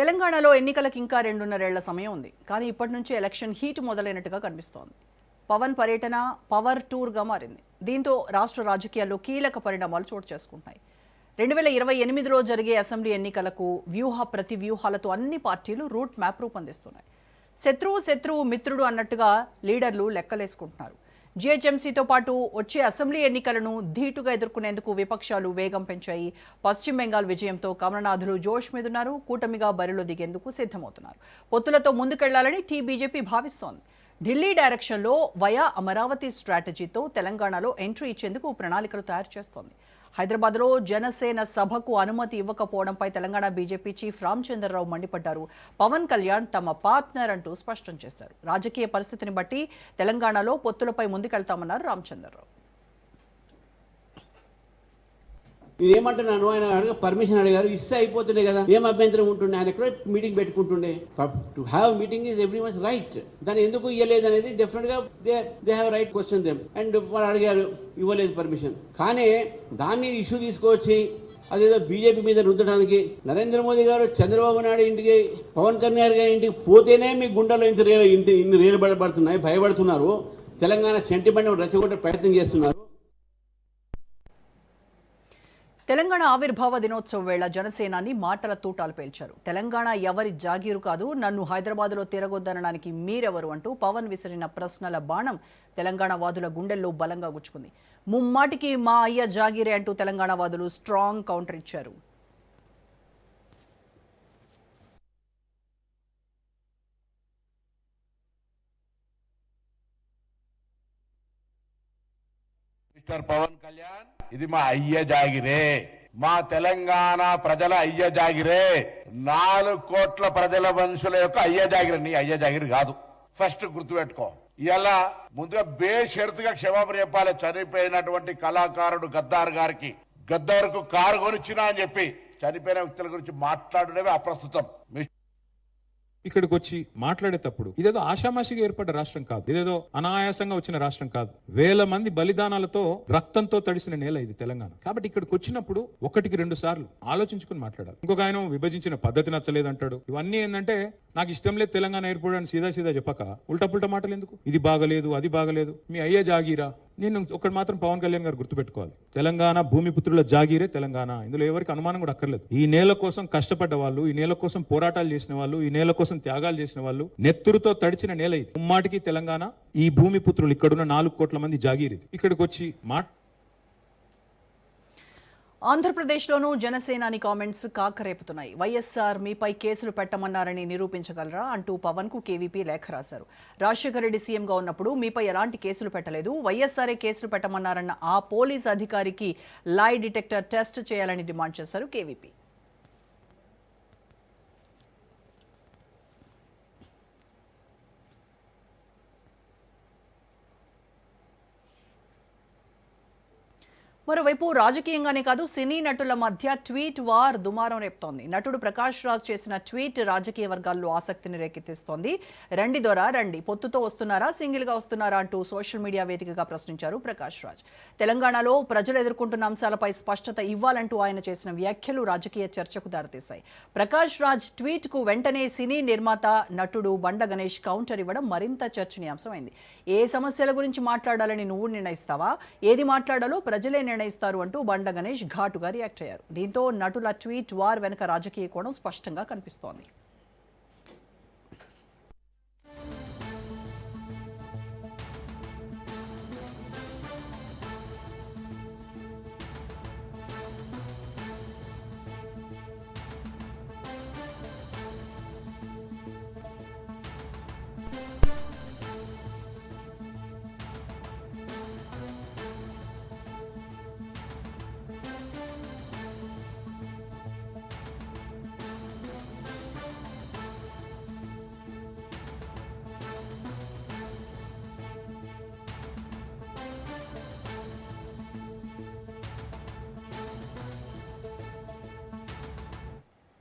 తెలంగాణలో ఎన్నికలకు ఇంకా 2.5 ఏళ్ల సమయం ఉంది. కానీ ఇప్పటి నుంచి ఎలక్షన్ హీట్ మొదలైనట్టుగా కనిపిస్తోంది. పవన్ పర్యటన పవర్ టూర్గా మారింది. దీంతో రాష్ట్ర రాజకీయాల్లో కీలక పరిణామాలు చోటు చేసుకుంటున్నాయి. 2028లో జరిగే అసెంబ్లీ ఎన్నికలకు ప్రతి వ్యూహాలతో అన్ని పార్టీలు రూట్ మ్యాప్ రూపొందిస్తున్నాయి. శత్రువు మిత్రుడు అన్నట్టుగా లీడర్లు లెక్కలేసుకుంటున్నారు. జీహెచ్ఎంసీతో పాటు వచ్చే అసెంబ్లీ ఎన్నికలను ధీటుగా ఎదుర్కొనేందుకు విపక్షాలు వేగం పెంచాయి. పశ్చిమ బెంగాల్ విజయంతో కమలనాథులు జోష్ మీదున్నారు. కూటమిగా బరిలో దిగేందుకు సిద్ధమవుతున్నారు. పొత్తులతో ముందుకెళ్లాలని బీజేపీ భావిస్తోంది. ఢిల్లీ డైరెక్షన్లో వయా అమరావతి స్ట్రాటజీతో తెలంగాణలో ఎంట్రీ ఇచ్చేందుకు ప్రణాళికలు తయారు చేస్తోంది. హైదరాబాద్లో జనసేన సభకు అనుమతి ఇవ్వకపోవడంపై తెలంగాణ బీజేపీ చీఫ్ రామచంద్రరావు మండిపడ్డారు. పవన్ కళ్యాణ్ తమ పార్ట్నర్ అంటూ స్పష్టం చేశారు. రాజకీయ పరిస్థితిని బట్టి తెలంగాణలో పొత్తులపై ముందుకెళ్తామన్నారు రామచంద్రరావు. నేనేమంటున్నాను, ఆయన పర్మిషన్ అడిగారు, ఇస్తే అయిపోతుండే కదా, ఏం అభ్యంతరం ఉంటుండే, ఆయన ఎక్కడో మీటింగ్ పెట్టుకుంటుండే. To have meeting is every much right. దాన్ని ఎందుకు ఇవ్వలేదు అనేది డెఫినెట్ గా they have right question them. And వాళ్ళు అడిగారు, ఇవ్వలేదు పర్మిషన్. కానీ దాన్ని ఇష్యూ తీసుకొచ్చి అదేదో బీజేపీ మీద రుద్దడానికి నరేంద్ర మోదీ గారు చంద్రబాబు నాయుడు ఇంటికి, పవన్ కళ్యాణ్ గారి ఇంటికి పోతేనే మీ గుండెలో ఇన్ని రేలుబడబడుతున్నాయి, భయపడుతున్నారు. తెలంగాణ సెంటిమెంట్ రెచ్చగొట్టే ప్రయత్నం చేస్తున్నారు. తెలంగాణ ఆవిర్భావ దినోత్సవం వేళ జనసేనాని మాటల తూటాలు పేల్చారు. తెలంగాణ ఎవరి జాగీరు కాదు, నన్ను హైదరాబాద్లో తిరగొద్దనడానికి మీరెవరు అంటూ పవన్ విసిరిన ప్రశ్నల బాణం తెలంగాణ వాదుల గుండెల్లో బలంగా గుచ్చుకుంది. ముమ్మాటికి మా అయ్య జాగీరే అంటూ తెలంగాణ వాదులు స్ట్రాంగ్ కౌంటర్ ఇచ్చారు. మిస్టర్ పవన్ కళ్యాణ్, ఇది మా అయ్య జాగిరే, మా తెలంగాణ ప్రజల అయ్య జాగిరే, 4 కోట్ల ప్రజల మనుషుల యొక్క అయ్య జాగిరే, నీ అయ్య జాగిరి కాదు. ఫస్ట్ గుర్తుపెట్టుకో. ఇలా ముందుగా బేషరతుగా క్షమాపణ చెప్పాలి. చనిపోయినటువంటి కళాకారుడు గద్దార్ గారికి, గద్దార్కు కారు కొనిచ్చినా అని చెప్పి చనిపోయిన వ్యక్తుల గురించి మాట్లాడడమే అప్రస్తుతం. ఇక్కడికి వచ్చి మాట్లాడేటప్పుడు ఇదేదో ఆషామాషిగా ఏర్పడ్డ రాష్ట్రం కాదు, ఇదేదో అనాయాసంగా వచ్చిన రాష్ట్రం కాదు. వేల మంది బలిదానాలతో రక్తంతో తడిసిన నేల ఇది తెలంగాణ. కాబట్టి ఇక్కడికి వచ్చినప్పుడు 1-2 సార్లు ఆలోచించుకుని మాట్లాడాలి. ఇంకొక ఆయన విభజించిన పద్ధతి నచ్చలేదు అంటాడు. ఇవన్నీ ఏంటంటే నాకు ఇష్టం లేదు తెలంగాణ ఏర్పడని సీదా చెప్పక ఉల్టా మాటలు ఎందుకు? ఇది బాగలేదు, అది బాగలేదు, మీ అయ్యే జాగీరా. నేను ఒకటి మాత్రం పవన్ కళ్యాణ్ గారు గుర్తుపెట్టుకోవాలి, తెలంగాణ భూమిపుత్రుల జాగీరే తెలంగాణ. ఇందులో ఎవరికి అనుమానం కూడా అక్కర్లేదు. ఈ నేల కోసం కష్టపడ్డ వాళ్ళు, ఈ నేల కోసం పోరాటాలు చేసిన వాళ్ళు, ఈ నేల కోసం త్యాగాలు చేసిన వాళ్ళు, నెత్తురుతో తడిచిన నేల ఇది. ఉమ్మాటికి తెలంగాణ, ఈ భూమిపుత్రులు, ఇక్కడున్న 4 కోట్ల మంది జాగీర్ ఇది. ఇక్కడికి వచ్చి ఆంధ్రప్రదేశ్లోనూ జనసేనాని కామెంట్స్ కాకరేపుతున్నాయి. వైఎస్ఆర్ మీపై కేసులు పెట్టమన్నారని నిరూపించగలరా అంటూ పవన్కు కేవీపీ లేఖ రాశారు. రాజశేఖర రెడ్డి సీఎంగా ఉన్నప్పుడు మీపై ఎలాంటి కేసులు పెట్టలేదు, వైఎస్ఆర్ఏ కేసులు పెట్టమన్నారన్న ఆ పోలీస్ అధికారికి లై డిటెక్టర్ టెస్ట్ చేయాలని డిమాండ్ చేశారు కేవీపీ. మరోవైపు రాజకీయంగానే కాదు, సినీ నటుల మధ్య ట్వీట్ వార్ దుమారం రేపుతోంది. నటుడు ప్రకాష్ రాజ్ చేసిన ట్వీట్ రాజకీయ వర్గాల్లో ఆసక్తిని రేకెత్తిస్తోంది. రండి దొరా రండి, పొత్తుతో వస్తున్నారా, సింగిల్గా వస్తున్నారా అంటూ సోషల్ మీడియా వేదికగా ప్రశ్నించారు ప్రకాష్ రాజ్. తెలంగాణలో ప్రజలు ఎదుర్కొంటున్న అంశాలపై స్పష్టత ఇవ్వాలంటూ ఆయన చేసిన వ్యాఖ్యలు రాజకీయ చర్చకు దారితీశాయి. ప్రకాష్ రాజ్ ట్వీట్కు వెంటనే సినీ నిర్మాత నటుడు బండ గణేష్ కౌంటర్ ఇవ్వడం మరింత చర్చనీయాంశమైంది. ఏ సమస్యల గురించి మాట్లాడాలని నువ్వు నిర్ణయిస్తావా, ఏది మాట్లాడాలో ప్రజలే నిర్ణయిస్తారు అంటూ బండ గణేష్ ఘాటుగా రియాక్ట్ అయ్యారు. దీంతో నటుల ట్వీట్ వార్ వెనుక రాజకీయ కోణం స్పష్టంగా కనిపిస్తోంది.